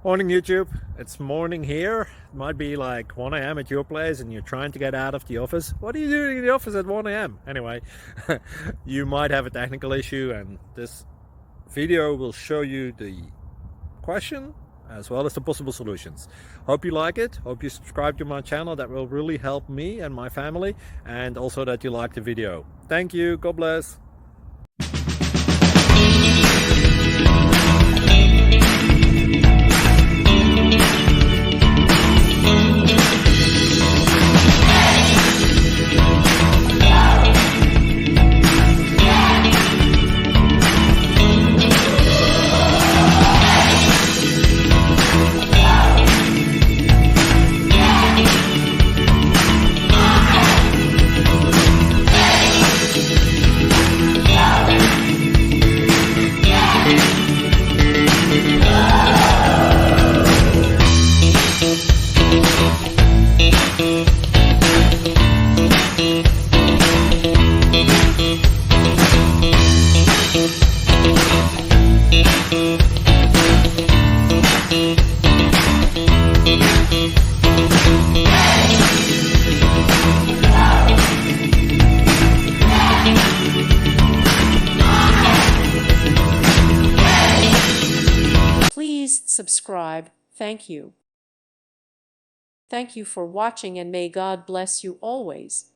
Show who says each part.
Speaker 1: Morning YouTube, it's morning here. It might be like 1 a.m. at your place and you're trying to get out of the office. What are you doing in the office at 1 a.m.? Anyway, you might have a technical issue and this video will show you the question as well as the possible solutions. Hope you like it, hope you subscribe to my channel. That will really help me and my family, and also that you like the video. Thank you, God bless.
Speaker 2: Please subscribe. Thank you. Thank you for watching, and may God bless you always.